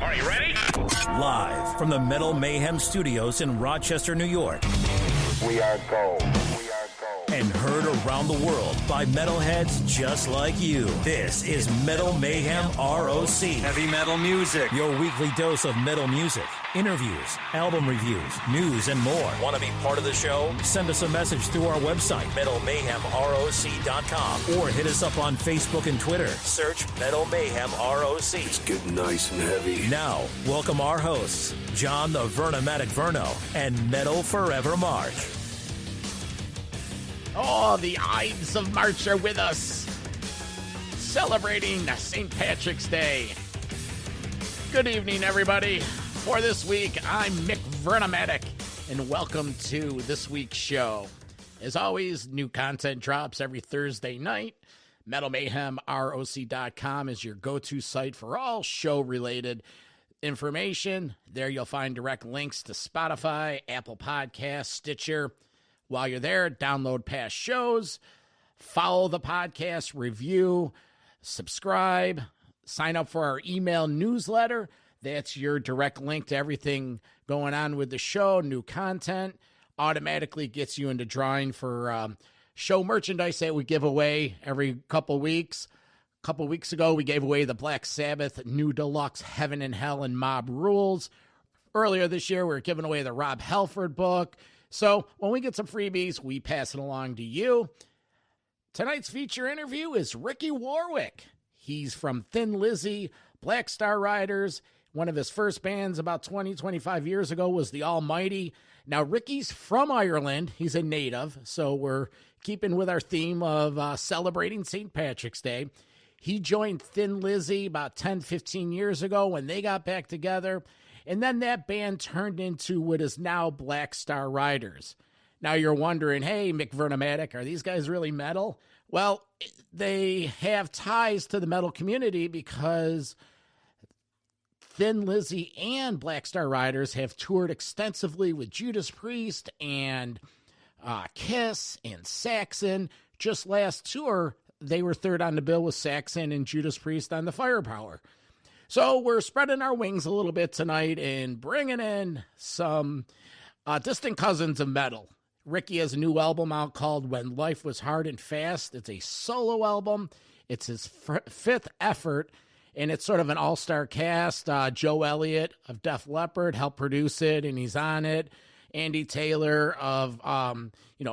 Are you ready? Live from the Metal Mayhem Studios in Rochester, New York. We are gold. And heard around the world by metalheads just like you. This is Metal Mayhem ROC. Heavy metal music. Your weekly dose of metal music, interviews, album reviews, news, and more. Want to be part of the show? Send us a message through our website, metalmayhemroc.com, or hit us up on Facebook and Twitter. Search Metal Mayhem ROC. It's getting nice and heavy. Now, welcome our hosts, Jon The Mc Vernomatic and Metal Forever Mark. Oh, the Ides of March are with us, celebrating St. Patrick's Day. Good evening, everybody. For this week, I'm McVernomatic, and welcome to this week's show. As always, new content drops every Thursday night. MetalMayhemROC.com is your go-to site for all show-related information. There you'll find direct links to Spotify, Apple Podcasts, Stitcher. While you're there, download past shows, follow the podcast, review, subscribe, sign up for our email newsletter. That's your direct link to everything going on with the show, new content. Automatically gets you into drawing for show merchandise that we give away every couple weeks. A couple weeks ago, we gave away the Black Sabbath New Deluxe Heaven and Hell and Mob Rules. Earlier this year, we were giving away the Rob Halford book. So when we get some freebies, we pass it along to you. Tonight's feature interview is Ricky Warwick. He's from Thin Lizzy, Black Star Riders. One of his first bands about 25 years ago was The Almighty. Now, Ricky's from Ireland. He's a native, so we're keeping with our theme of celebrating St. Patrick's Day. He joined Thin Lizzy about 10, 15 years ago when they got back together. And then that band turned into what is now Black Star Riders. Now you're wondering, hey, McVernomatic, are these guys really metal? Well, they have ties to the metal community because Thin Lizzy and Black Star Riders have toured extensively with Judas Priest and Kiss and Saxon. Just last tour, they were third on the bill with Saxon and Judas Priest on the Firepower. So we're spreading our wings a little bit tonight and bringing in some distant cousins of metal. Ricky has a new album out called When Life Was Hard and Fast. It's a solo album. It's his fifth effort, and it's sort of an all-star cast. Joe Elliott of Def Leppard helped produce it, and he's on it. Andy Taylor of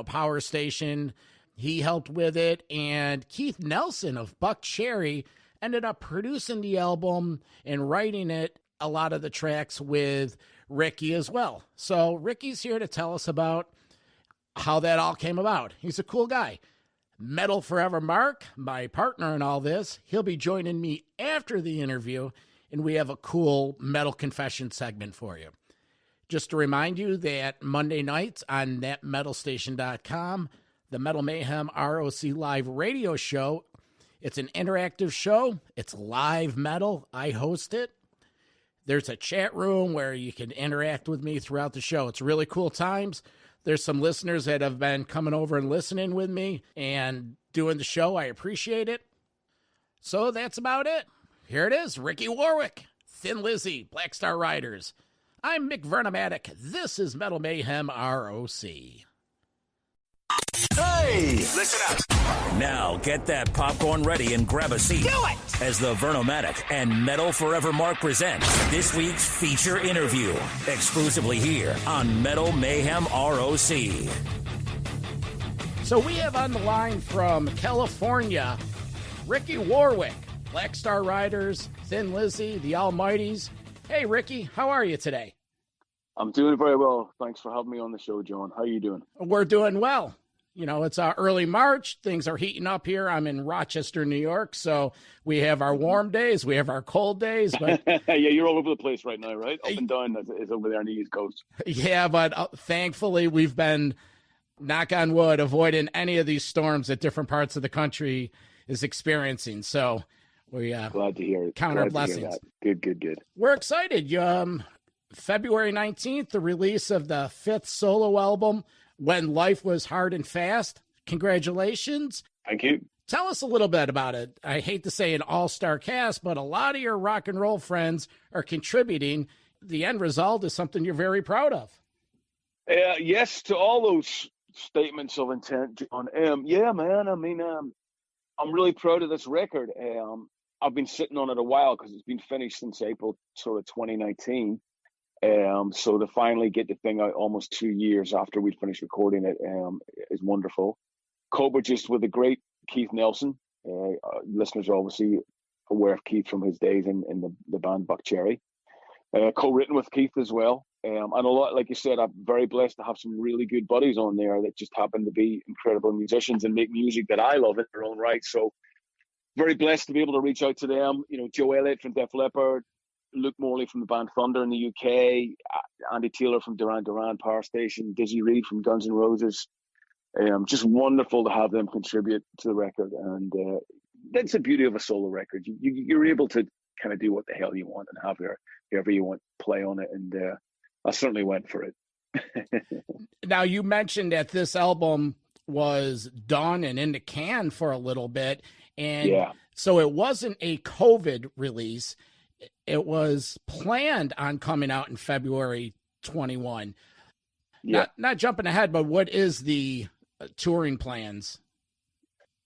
Power Station, he helped with it. And Keith Nelson of Buck Cherry ended up producing the album and writing it, a lot of the tracks with Ricky as well. So Ricky's here to tell us about how that all came about. He's a cool guy. Metal Forever Mark, my partner in all this, he'll be joining me after the interview, and we have a cool metal confession segment for you. Just to remind you that Monday nights on netmetalstation.com, the Metal Mayhem ROC live radio show. It's an interactive show. It's live metal. I host it. There's a chat room where you can interact with me throughout the show. It's really cool times. There's some listeners that have been coming over and listening with me and doing the show. I appreciate it. So that's about it. Here it is, Ricky Warwick, Thin Lizzy, Black Star Riders. I'm McVernomatic. This is Metal Mayhem ROC. Hey! Listen up. Now get that popcorn ready and grab a seat. Do it! As the Vernomatic and Metal Forever Mark present this week's feature interview, exclusively here on Metal Mayhem ROC. So we have on the line from California, Ricky Warwick, Black Star Riders, Thin Lizzy, the Almighties. Hey, Ricky, how are you today? I'm doing very well. Thanks for having me on the show, John. How are you doing? We're doing well. You know, it's early March. Things are heating up here. I'm in Rochester, New York. So we have our warm days. We have our cold days. But yeah, you're all over the place right now, right? Up and down is over there on the East Coast. Yeah, but thankfully we've been, knock on wood, avoiding any of these storms that different parts of the country is experiencing. So we glad to hear it. Count our blessings. Good. We're excited. February 19th, the release of the fifth solo album, When Life Was Hard and Fast. Congratulations. Thank you. Tell us a little bit about it. I hate to say an all-star cast, but a lot of your rock and roll friends are contributing. The end result is something you're very proud of. Yes, to all those statements of intent, John. Yeah, man. I mean, I'm really proud of this record. I've been sitting on it a while because it's been finished since April sort of 2019. So to finally get the thing out almost 2 years after we'd finished recording it is wonderful. Co-produced with the great Keith Nelson. Listeners are obviously aware of Keith from his days in the band Buckcherry. Co-written with Keith as well. And a lot, like you said, I'm very blessed to have some really good buddies on there that just happen to be incredible musicians and make music that I love in their own right. So very blessed to be able to reach out to them. You know, Joe Elliott from Def Leppard, Luke Morley from the band Thunder in the UK, Andy Taylor from Duran Duran Power Station, Dizzy Reed from Guns N' Roses. Just wonderful to have them contribute to the record. And that's the beauty of a solo record. You're able to kind of do what the hell you want and have whoever you want play on it. And I certainly went for it. Now, you mentioned that this album was done and in the can for a little bit. And so it wasn't a COVID release. It was planned on coming out in February 21. Yeah. Not jumping ahead, but what is the touring plans?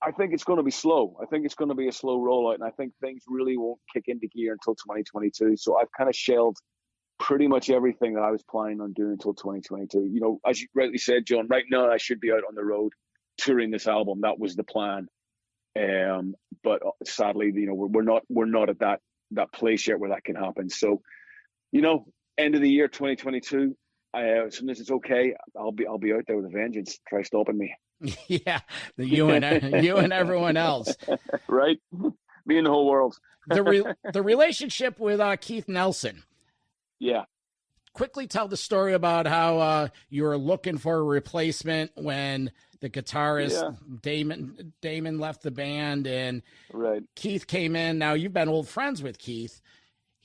I think it's going to be slow. I think it's going to be a slow rollout, and I think things really won't kick into gear until 2022. So I've kind of shelved pretty much everything that I was planning on doing until 2022. You know, as you rightly said, John, right now I should be out on the road touring this album. That was the plan. But sadly, you know, we're not at that place yet where that can happen. So, you know, end of the year 2022. As soon as it's okay, I'll be out there with a vengeance. Try stopping me. Yeah, you and everyone else, right? Me and the whole world. The relationship with Keith Nelson. Yeah. Quickly tell the story about how you were looking for a replacement when the guitarist Damon left the band and Keith came in. Now you've been old friends with Keith.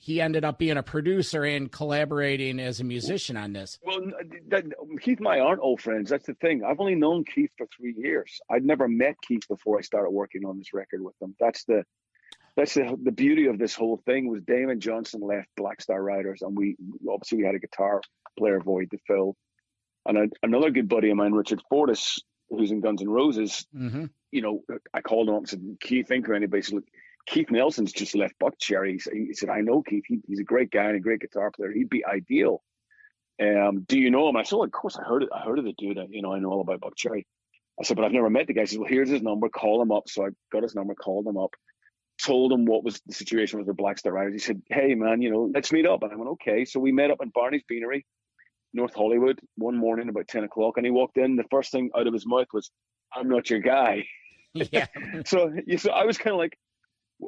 He ended up being a producer and collaborating as a musician on this. Well, Keith and I aren't old friends. That's the thing. I've only known Keith for 3 years. I'd never met Keith before I started working on this record with him. That's the beauty of this whole thing was Damon Johnson left Black Star Riders, and we had a guitar player void to fill. And another good buddy of mine, Richard Fortis, who's in Guns N' Roses, you know, I called him up and said, Keith, think of anybody? He said, look, Keith Nelson's just left Buckcherry. He said, I know Keith. He's a great guy and a great guitar player. He'd be ideal. Do you know him? I said, well, of course I heard of the dude. You know, I know all about Buckcherry. I said, but I've never met the guy. He said, well, here's his number. Call him up. So I got his number, called him up, told him what was the situation with the Black Star Riders. He said, hey, man, you know, let's meet up. And I went, okay. So we met up in Barney's Beanery, North Hollywood, one morning about 10 o'clock. And he walked in. The first thing out of his mouth was, I'm not your guy. Yeah. So I was kind of like,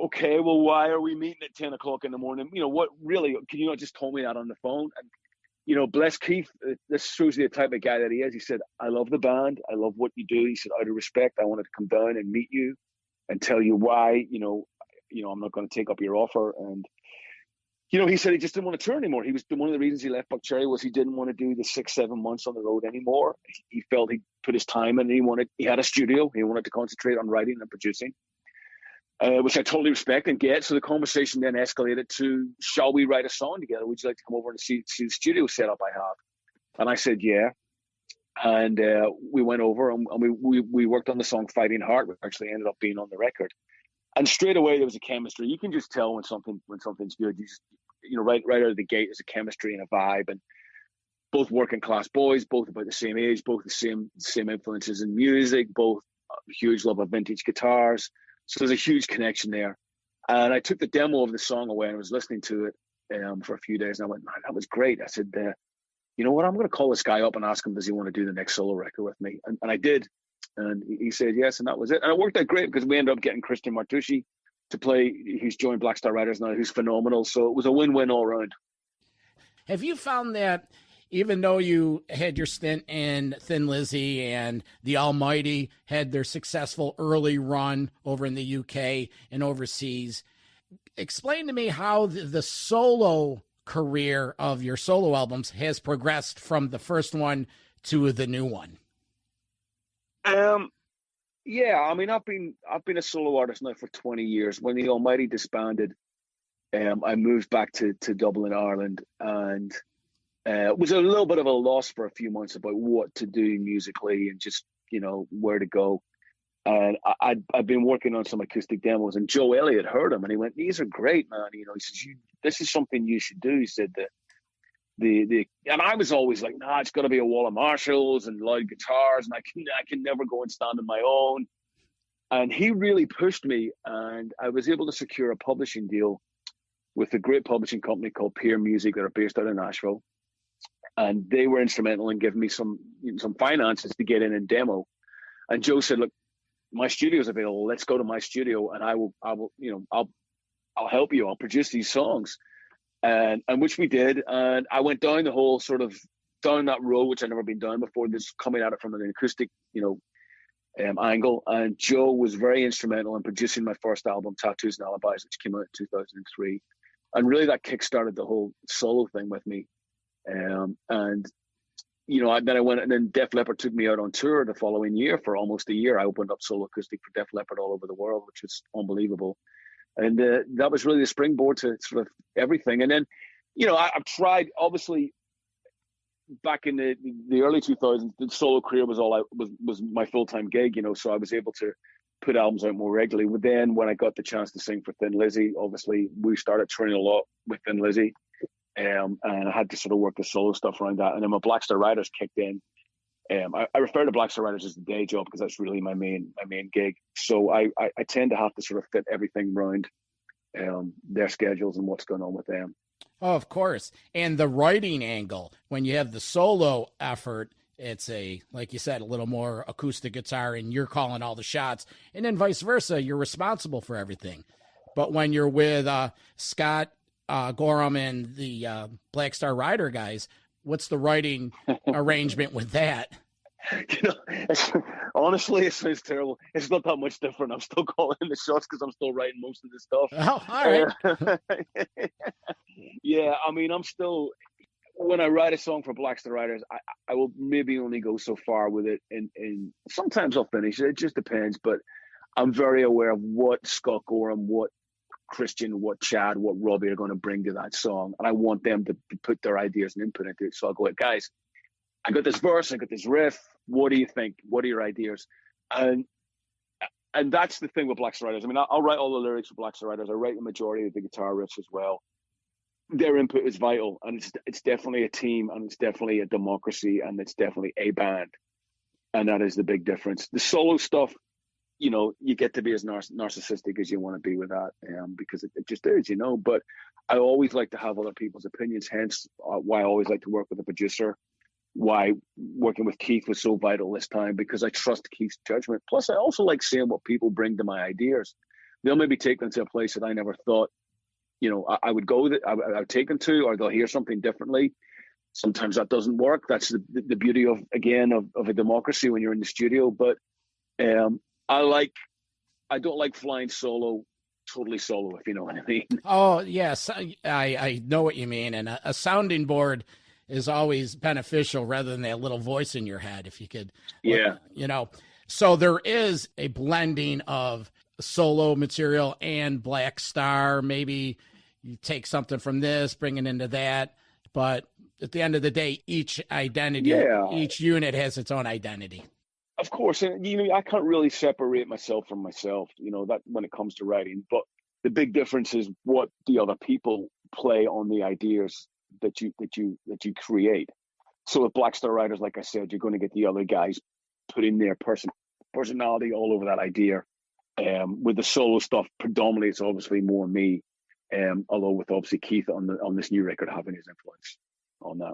okay, well, why are we meeting at 10 o'clock in the morning? You know, what really, can you not just tell me that on the phone? And, you know, bless Keith, this shows you the type of guy that he is. He said, I love the band. I love what you do. He said, out of respect, I wanted to come down and meet you and tell you why, you know, I'm not going to take up your offer. And, you know, he said he just didn't want to tour anymore. One of the reasons he left Buckcherry was he didn't want to do the 6-7 months on the road anymore. He felt he put his time in. He had a studio. He wanted to concentrate on writing and producing. Which I totally respect and get. So the conversation then escalated to, shall we write a song together? Would you like to come over and see the studio setup I have? And I said, yeah. And we went over and we worked on the song Fighting Heart, which actually ended up being on the record. And straight away there was a chemistry. You can just tell when something's good. You know, right out of the gate, there's a chemistry and a vibe. And both working class boys, both about the same age, both the same influences in music, both huge love of vintage guitars. So there's a huge connection there. And I took the demo of the song away and I was listening to it for a few days. And I went, man, that was great. I said, you know what? I'm going to call this guy up and ask him, does he want to do the next solo record with me? And I did. And he said yes, and that was it. And it worked out great because we ended up getting Christian Martucci to play. He's joined Black Star Riders now, who's phenomenal. So it was a win-win all around. Have you found that even though you had your stint in Thin Lizzy and the Almighty had their successful early run over in the UK and overseas, explain to me how the solo career of your solo albums has progressed from the first one to the new one? Yeah, I mean, I've been a solo artist now for 20 years. When the Almighty disbanded, I moved back to Dublin, Ireland, and it was a little bit of a loss for a few months about what to do musically and just, where to go. And I'd been working on some acoustic demos, and Joe Elliott heard them, and he went, "These are great, man." He says, "This is something you should do." He said that and I was always like, "Nah, it's got to be a wall of Marshalls and loud guitars, and I can never go and stand on my own." And he really pushed me, and I was able to secure a publishing deal with a great publishing company called Peer Music that are based out of Nashville, and they were instrumental in giving me some finances to get in and demo. And Joe said, "Look, my studio's available. Let's go to my studio, and I'll help you. I'll produce these songs." And which we did. And I went down the whole sort of down that road, which I'd never been down before, this coming at it from an acoustic, angle. And Joe was very instrumental in producing my first album, Tattoos and Alibis, which came out in 2003. And really that kickstarted the whole solo thing with me. Then I went, and then Def Leppard took me out on tour the following year for almost a year. I opened up solo acoustic for Def Leppard all over the world, which was unbelievable. And that was really the springboard to sort of everything. And then, I've tried, obviously, back in the early 2000s, the solo career was was my full-time gig, so I was able to put albums out more regularly. But then when I got the chance to sing for Thin Lizzy, obviously we started touring a lot with Thin Lizzy. And I had to sort of work the solo stuff around that. And then my Black Star Riders kicked in. I refer to Black Star Riders as the day job because that's really my main gig. So I tend to have to sort of fit everything around their schedules and what's going on with them. Oh, of course. And the writing angle, when you have the solo effort, it's like you said, a little more acoustic guitar and you're calling all the shots, and then vice versa. You're responsible for everything. But when you're with Scott, Gorham, and the Black Star Rider guys, what's the writing arrangement with that? Honestly, it sounds terrible. It's not that much different. I'm still calling the shots because I'm still writing most of the stuff. Oh, all right. Yeah, I mean, I'm still, when I write a song for Black Star Riders, I will maybe only go so far with it, and sometimes I'll finish it. It just depends. But I'm very aware of what Scott Gorham, what Christian, what Chad, what Robbie are going to bring to that song, and I want them to put their ideas and input into it. So I'll go, "Guys, I got this verse, I got this riff. What do you think? What are your ideas?" And that's the thing with Black Star Riders. I mean, I'll write all the lyrics for Black Star Riders. I write the majority of the guitar riffs as well. Their input is vital, and it's definitely a team, and it's definitely a democracy, and it's definitely a band, and that is the big difference. The solo stuff, you get to be as narcissistic as you want to be with that, because it just is, But I always like to have other people's opinions, hence why I always like to work with a producer, why working with Keith was so vital this time, because I trust Keith's judgment. Plus, I also like seeing what people bring to my ideas. They'll maybe take them to a place that I never thought, I would go, I would take them to, or they'll hear something differently. Sometimes that doesn't work. That's the beauty of a democracy when you're in the studio. But I don't like flying totally solo, if you know what I mean. Oh, yes, I know what you mean. And a sounding board is always beneficial rather than that little voice in your head, if you could. Yeah. So there is a blending of solo material and Black Star. Maybe you take something from this, bring it into that. But at the end of the day, each each unit has its own identity. Of course, and I can't really separate myself from myself, that when it comes to writing. But the big difference is what the other people play on the ideas that you create. So with Black Star Riders, like I said, you're going to get the other guys putting their personality all over that idea. With the solo stuff, predominantly it's obviously more me. Although with obviously Keith on this new record having his influence on that.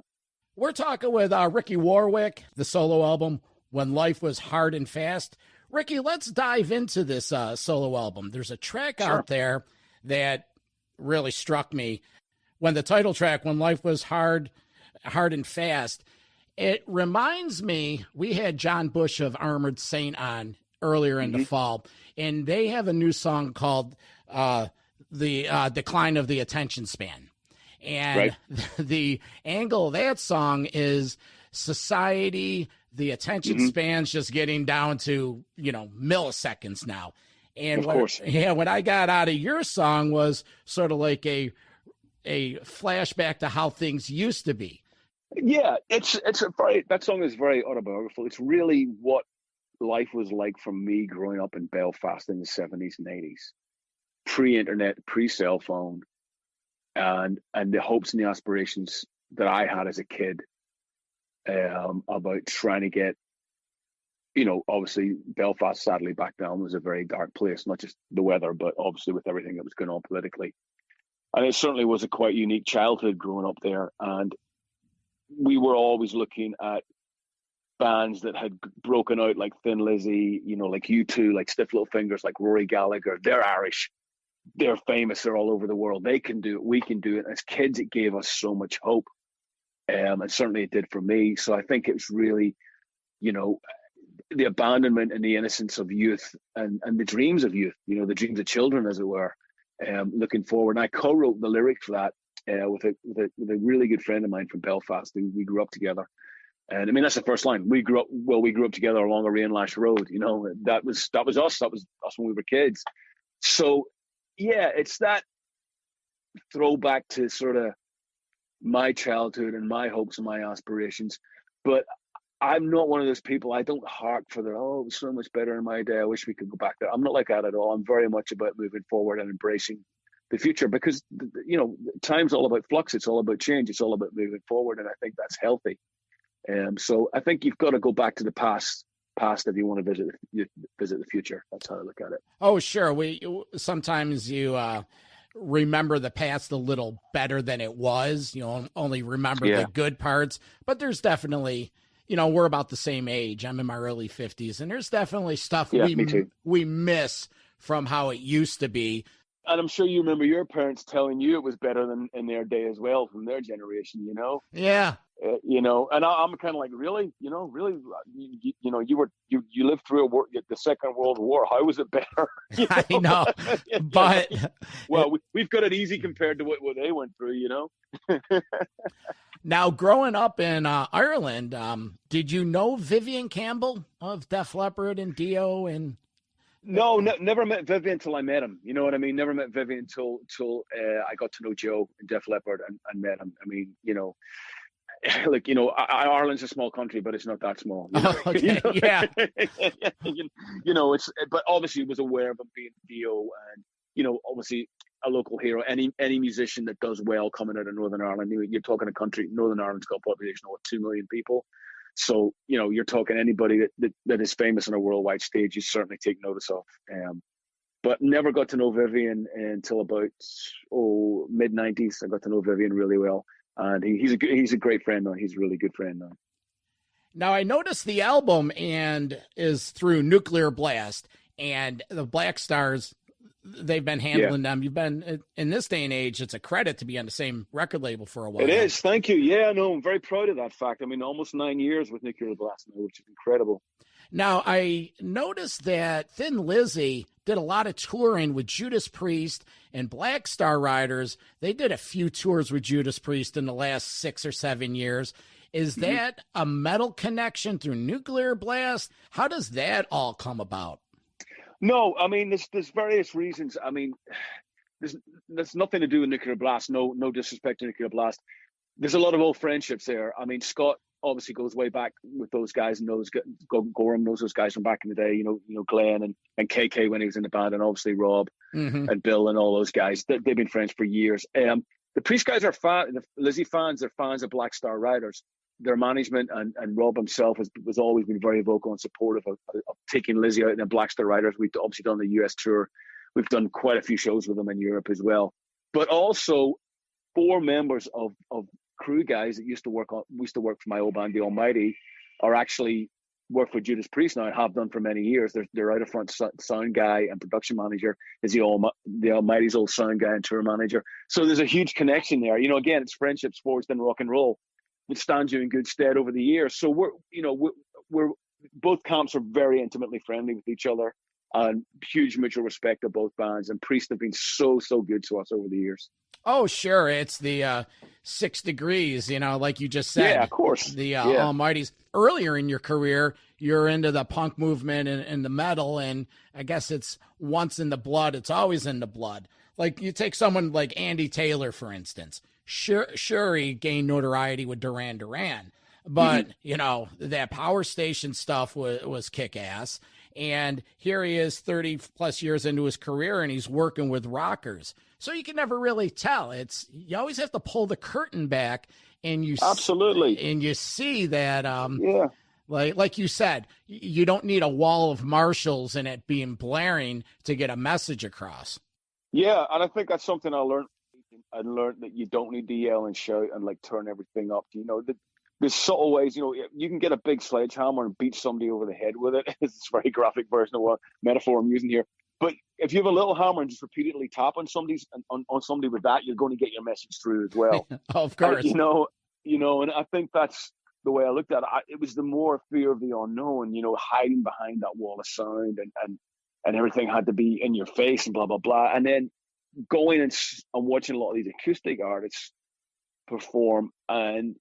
We're talking with Ricky Warwick, the solo album, When Life Was Hard and Fast. Ricky, let's dive into this solo album. There's a track out there that really struck me. When the title track, When Life Was Hard and Fast, it reminds me, we had John Bush of Armored Saint on earlier in the fall, and they have a new song called The Decline of the Attention Span. And the angle of that song is society the attention span's just getting down to, milliseconds now. And of course. What I got out of your song was sort of like a flashback to how things used to be. Yeah, that song is very autobiographical. It's really what life was like for me growing up in Belfast in the 70s and 80s, pre-internet, pre-cell phone, and the hopes and the aspirations that I had as a kid about trying to get, obviously Belfast, sadly, back then was a very dark place, not just the weather, but obviously with everything that was going on politically. And it certainly was a quite unique childhood growing up there. And we were always looking at bands that had broken out, like Thin Lizzy, like U2, like Stiff Little Fingers, like Rory Gallagher. They're Irish. They're famous. They're all over the world. They can do it. We can do it. As kids, it gave us so much hope. And certainly it did for me. So I think it was really, the abandonment and the innocence of youth and the dreams of youth, the dreams of children, as it were, looking forward. And I co-wrote the lyrics for that with a really good friend of mine from Belfast. We grew up together. And I mean, that's the first line. We grew up together along a Rainlash Road. That was us. That was us when we were kids. So yeah, it's that throwback to sort of my childhood and my hopes and my aspirations. But I'm not one of those people. I don't hark for it was so much better in my day. I wish we could go back there. I'm not like that at all. I'm very much about moving forward and embracing the future, because time's all about flux. It's all about change. It's all about moving forward, and I think that's healthy. So I think you've got to go back to the past if you want to visit the future. That's how I look at it. Oh, sure. Sometimes you remember the past a little better than it was. Only remember the good parts. But there's definitely, we're about the same age. I'm in my early 50s, and there's definitely stuff we miss from how it used to be. And I'm sure you remember your parents telling you it was better than in their day as well, from their generation, Yeah. And I'm kind of like, really, really, you lived through the Second World War. How was it better? I know, but well, we've got it easy compared to what they went through, Now, growing up in Ireland, did you know Vivian Campbell of Def Leppard and Dio and? No, never met Vivian until I met him. You know what I mean? Never met Vivian until I got to know Joe in Def Leppard and met him. I mean, Ireland's a small country, but it's not that small. Okay, yeah. But obviously was aware of him being Dio, and obviously a local hero. Any musician that does well coming out of Northern Ireland, you're talking a country. Northern Ireland's got a population of 2 million people. So, you're talking anybody that is famous on a worldwide stage, you certainly take notice of. But never got to know Vivian until about mid-90s. I got to know Vivian really well. And he's a great friend now. He's a really good friend now. Now, I noticed the album is through Nuclear Blast, and the Black Stars, they've been handling them. You've been, in this day and age, it's a credit to be on the same record label for a while. It is. Thank you. Yeah, no, I'm very proud of that fact. I mean, almost 9 years with Nuclear Blast now, which is incredible. Now, I noticed that Thin Lizzy did a lot of touring with Judas Priest and Black Star Riders. They did a few tours with Judas Priest in the last 6 or 7 years. Is that a metal connection through Nuclear Blast? How does that all come about? No, I mean, there's various reasons. I mean, there's nothing to do with Nuclear Blast. No disrespect to Nuclear Blast. There's a lot of old friendships there. I mean, Scott obviously goes way back with those guys, and Gorham knows those guys from back in the day. Glenn and KK when he was in the band, and obviously Rob and Bill and all those guys. They've been friends for years. The Priest guys are the Lizzy fans. They're fans of Black Star Riders. Their management and Rob himself has always been very vocal and supportive of taking Lizzy out in the Black Star Riders. We've obviously done the US tour. We've done quite a few shows with them in Europe as well. But also 4 members of crew guys that used to work for my old band, The Almighty, are actually work for Judas Priest now and have done for many years. They're out of front sound guy and production manager is the Almighty's old sound guy and tour manager. So there's a huge connection there. Again, it's friendships forged in rock and roll, which stands you in good stead over the years. So we're both camps are very intimately friendly with each other, and huge mutual respect of both bands. And Priest have been so good to us over the years. Oh, sure. It's the 6 degrees, like you just said. Yeah, of course. The Almighties. Earlier in your career, you're into the punk movement and the metal, and I guess it's once in the blood, it's always in the blood. Like you take someone like Andy Taylor, for instance. Sure, he gained notoriety with Duran Duran, but that Power Station stuff was kick-ass. And here he is 30 plus years into his career, and he's working with rockers. So you can never really tell. You always have to pull the curtain back, and you see that like you said, you don't need a wall of marshals and it being blaring to get a message across. Yeah, and I think that's something I learned. I learned that you don't need to yell and shout and like turn everything up. There's subtle ways. You can get a big sledgehammer and beat somebody over the head with it. It's a very graphic version of what metaphor I'm using here. But if you have a little hammer and just repeatedly tap on somebody with that, you're going to get your message through as well. Of course. And I think that's the way I looked at it. It was the more fear of the unknown, hiding behind that wall of sound and everything had to be in your face and blah, blah, blah. And then going and watching a lot of these acoustic artists perform, and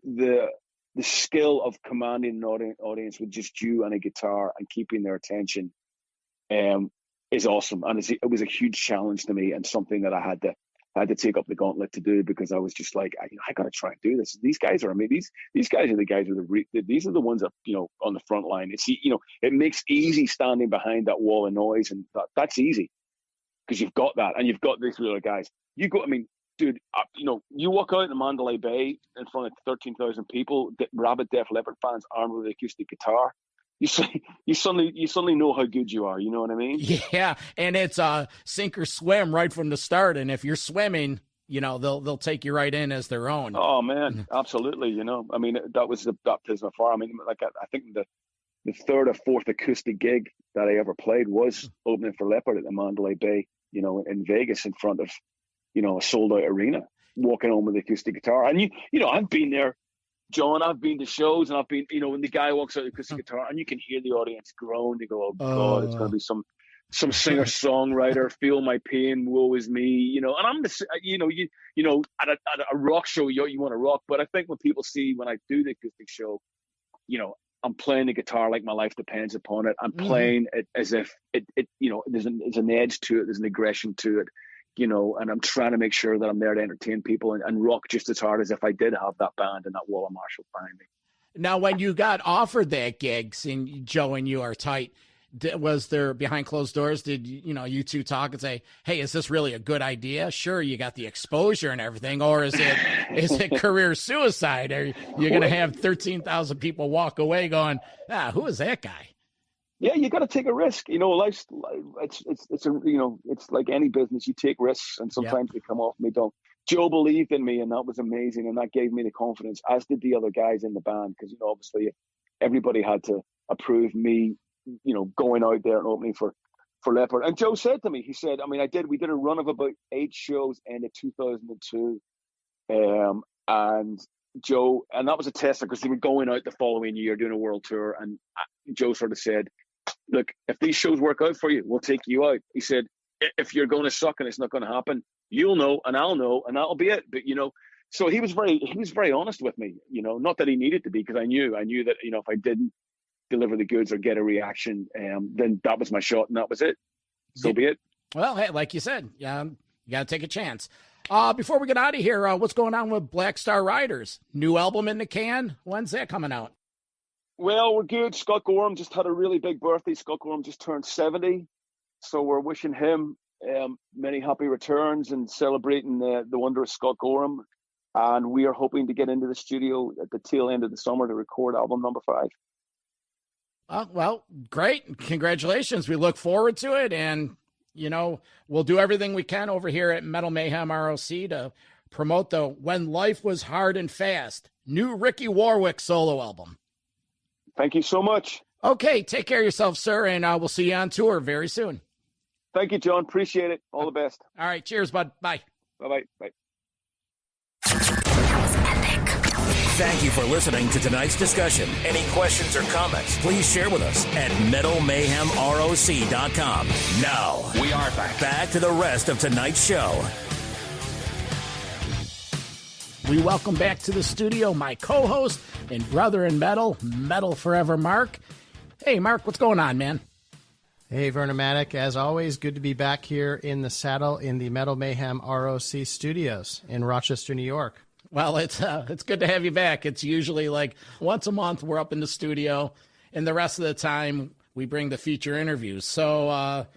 the skill of commanding an audience with just you and a guitar and keeping their attention is awesome. And it was a huge challenge to me, and something that I had to take up the gauntlet to do, because I was just like, I got to try and do this. These guys are amazing. These guys are the guys these are the ones that, on the front line. It's, it makes easy standing behind that wall of noise, and that's easy because you've got that, and you've got these other guys. You walk out in Mandalay Bay in front of 13,000 people, rabid Def Leppard fans armed with an acoustic guitar. You suddenly know how good you are. You know what I mean? Yeah, and it's sink or swim right from the start. And if you're swimming, they'll take you right in as their own. Oh man, absolutely. That was the baptism of fire. I think the third or fourth acoustic gig that I ever played was opening for Leppard at the Mandalay Bay, in Vegas, in front of, a sold out arena, walking home with the acoustic guitar. And I've been there, John. I've been to shows, and I've been, when the guy walks out with the acoustic guitar, and you can hear the audience groan. They go, "Oh God, it's going to be some singer songwriter. Feel my pain, woe is me." And I'm at a rock show, you want to rock, but I think when people see when I do the acoustic show, I'm playing the guitar like my life depends upon it. I'm playing it as if there's an edge to it, there's an aggression to it. And I'm trying to make sure that I'm there to entertain people and rock just as hard as if I did have that band and that wall of marshals behind me. Now, when you got offered that gig, seeing Joe and you are tight, was there behind closed doors? Did you two talk and say, "Hey, is this really a good idea?" Sure, you got the exposure and everything, or is it career suicide? Are you going to have 13,000 people walk away going, who is that guy? Yeah, you got to take a risk. Life's it's like any business. You take risks, and sometimes they come off and they don't. Joe believed in me, and that was amazing, and that gave me the confidence, as did the other guys in the band, because obviously everybody had to approve me, going out there and opening for Leppard. And Joe said to me, he said, we did a run of about 8 shows in 2002, and Joe, and that was a tester because they were going out the following year doing a world tour, and Joe sort of said, "Look, if these shows work out for you, we'll take you out." He said, "If you're going to suck and it's not going to happen, you'll know and I'll know, and that'll be it." But so he was very honest with me. Not that he needed to be, because I knew that if I didn't deliver the goods or get a reaction, then that was my shot, and that was it. So be it. Well, hey, like you said, you got to take a chance. Before we get out of here, what's going on with Black Star Riders? New album in the can? When's that coming out? Well, we're good. Scott Gorham just had a really big birthday. Scott Gorham just turned 70. So we're wishing him many happy returns and celebrating the wonder of Scott Gorham. And we are hoping to get into the studio at the tail end of the summer to record album number 5. Well, great. Congratulations. We look forward to it. And, we'll do everything we can over here at Metal Mayhem ROC to promote the When Life Was Hard and Fast new Ricky Warwick solo album. Thank you so much. Okay, take care of yourself, sir, and we'll see you on tour very soon. Thank you, John. Appreciate it. All the best. All right, cheers, bud. Bye. Bye-bye. Bye. Thank you for listening to tonight's discussion. Any questions or comments, please share with us at metalmayhemroc.com. Now, we are back to the rest of tonight's show. We welcome back to the studio my co-host and brother in metal, Metal Forever Mark. Hey, Mark, what's going on, man? Hey, Vernomatic. As always, good to be back here in the saddle in the Metal Mayhem ROC studios in Rochester, New York. Well, it's good to have you back. It's usually like once a month we're up in the studio, and the rest of the time we bring the feature interviews. So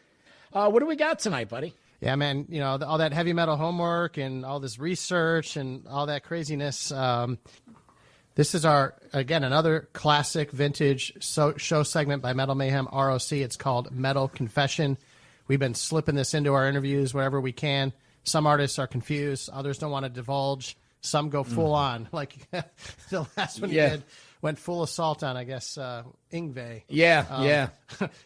what do we got tonight, buddy? Yeah, man, you know, all that heavy metal homework and all this research and all that craziness. This is another classic vintage show segment by Metal Mayhem ROC. It's called Metal Confession. We've been slipping this into our interviews wherever we can. Some artists are confused. Others don't want to divulge. Some go full on, like the last one you did went full assault on, I guess, Yngwie. Yeah.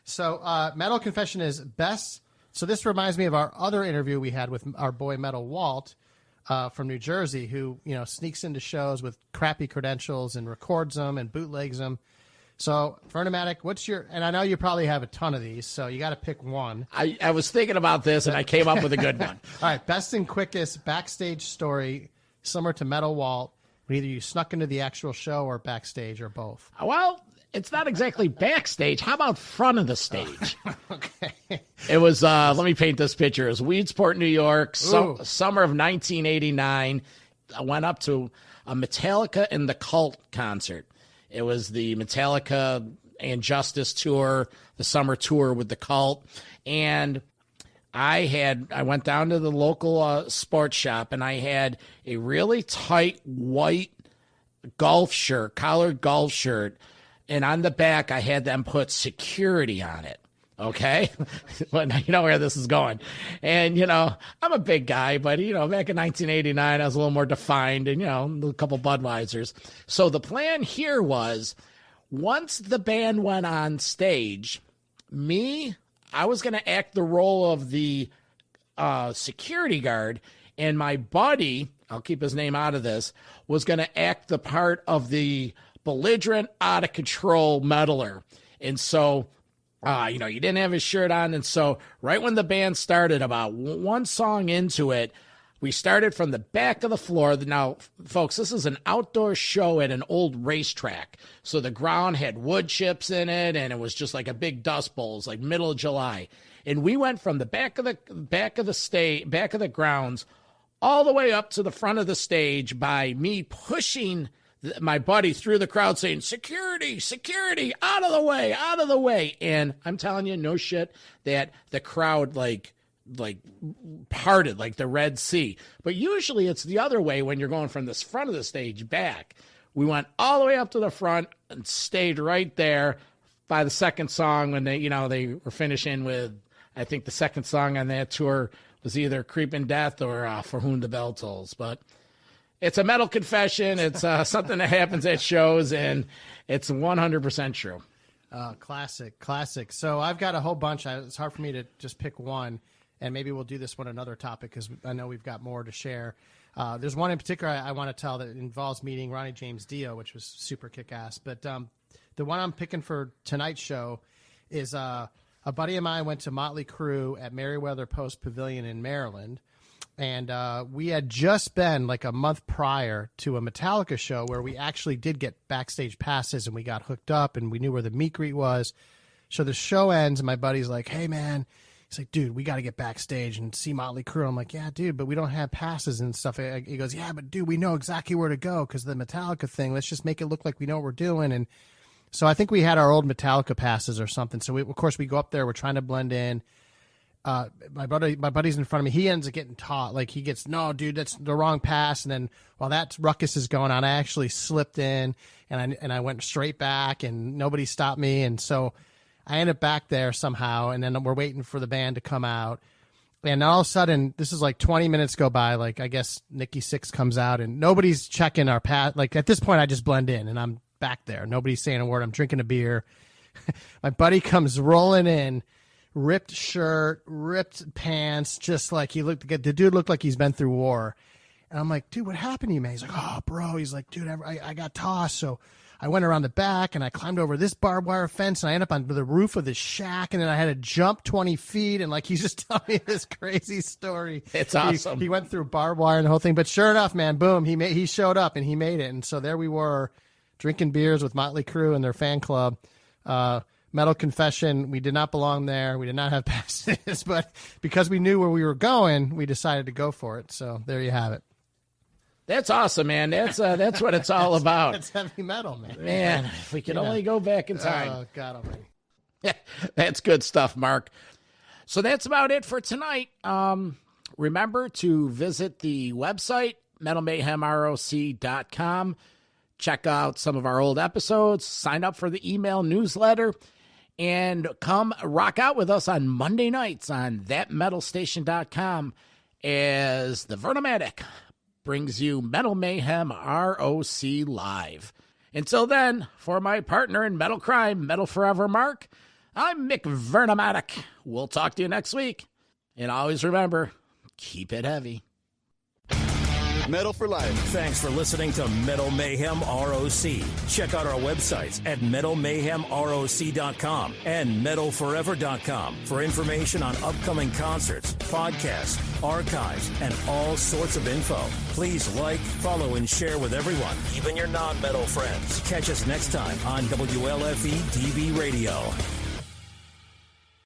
So Metal Confession is best. So this reminds me of our other interview we had with our boy Metal Walt from New Jersey, who, you know, sneaks into shows with crappy credentials and records them and bootlegs them. So, Vernomatic, and I know you probably have a ton of these, so you got to pick one. I was thinking about this, and I came up with a good one. All right, best and quickest backstage story, similar to Metal Walt, when either you snuck into the actual show or backstage or both. Well, it's not exactly backstage. How about front of the stage? Okay. It was, let me paint this picture. It was Weedsport, New York, summer of 1989. I went up to a Metallica and the Cult concert. It was the Metallica and Justice tour, the summer tour with the Cult. And I went down to the local sports shop, and I had a really tight white golf shirt, collared golf shirt. And on the back, I had them put security on it. Okay. Well, you know where this is going. And, you know, I'm a big guy, but, you know, back in 1989, I was a little more defined and, you know, a couple Budweisers. So the plan here was once the band went on stage, I was going to act the role of the security guard, and my buddy, I'll keep his name out of this, was going to act the part of the belligerent, out of control meddler. And so, you know, you didn't have his shirt on. And so right when the band started, about one song into it, we started from the back of the floor. Now, folks, this is an outdoor show at an old racetrack. So the ground had wood chips in it, and it was just like a big dust bowl. It was like middle of July. And we went from the back of the grounds all the way up to the front of the stage by me pushing my buddy through the crowd saying, security, security, out of the way, out of the way. And I'm telling you, no shit, that the crowd like parted like the Red Sea. But usually it's the other way when you're going from this front of the stage back. We went all the way up to the front and stayed right there by the second song when they were finishing with, I think the second song on that tour was either Creeping Death or For Whom the Bell Tolls. But it's a metal confession. It's something that happens at shows, and it's 100% true. Classic. So I've got a whole bunch. It's hard for me to just pick one, and maybe we'll do this one another topic because I know we've got more to share. There's one in particular I want to tell that involves meeting Ronnie James Dio, which was super kick-ass. But the one I'm picking for tonight's show is a buddy of mine went to Motley Crue at Meriwether Post Pavilion in Maryland. And we had just been like a month prior to a Metallica show where we actually did get backstage passes and we got hooked up and we knew where the meet greet was. So the show ends and my buddy's like, hey, man, he's like, dude, we got to get backstage and see Motley Crue. I'm like, yeah, dude, but we don't have passes and stuff. He goes, yeah, but dude, we know exactly where to go because of the Metallica thing. Let's just make it look like we know what we're doing. And so I think we had our old Metallica passes or something. So of course we go up there. We're trying to blend in. My buddy's in front of me. He ends up getting taught. Like he gets, no, dude, that's the wrong pass. And then while that ruckus is going on, I actually slipped in and I went straight back and nobody stopped me. And so I ended up back there somehow. And then we're waiting for the band to come out. And all of a sudden, this is like 20 minutes go by. Like I guess Nikki Sixx comes out and nobody's checking our pass. Like at this point, I just blend in and I'm back there. Nobody's saying a word. I'm drinking a beer. My buddy comes rolling in. Ripped shirt, ripped pants, just like the dude looked like he's been through war. And I'm like, dude, what happened to you, man? He's like, oh, bro. He's like, dude, I got tossed. So I went around the back and I climbed over this barbed wire fence and I ended up on the roof of this shack and then I had to jump 20 feet and like he's just telling me this crazy story. It's awesome. He went through barbed wire and the whole thing, but sure enough, man, boom, he showed up and he made it. And so there we were drinking beers with Motley Crue and their fan club. Metal confession, we did not belong there. We did not have passes, but because we knew where we were going, we decided to go for it. So there you have it. That's awesome, man. That's what it's all about. It's heavy metal, man. Man, if we could only go back in time. Oh, God almighty. That's good stuff, Mark. So that's about it for tonight. Remember to visit the website, metalmayhemroc.com. Check out some of our old episodes. Sign up for the email newsletter. And come rock out with us on Monday nights on thatmetalstation.com as the Vernomatic brings you Metal Mayhem ROC Live. Until then, for my partner in Metal Crime, Metal Forever Mark, I'm McVernomatic. We'll talk to you next week. And always remember, keep it heavy. Metal for life. Thanks for listening to Metal Mayhem ROC. Check out our websites at metalmayhemroc.com and metalforever.com for information on upcoming concerts, podcasts, archives, and all sorts of info. Please like, follow, and share with everyone, even your non-metal friends. Catch us next time on WLFE DB Radio.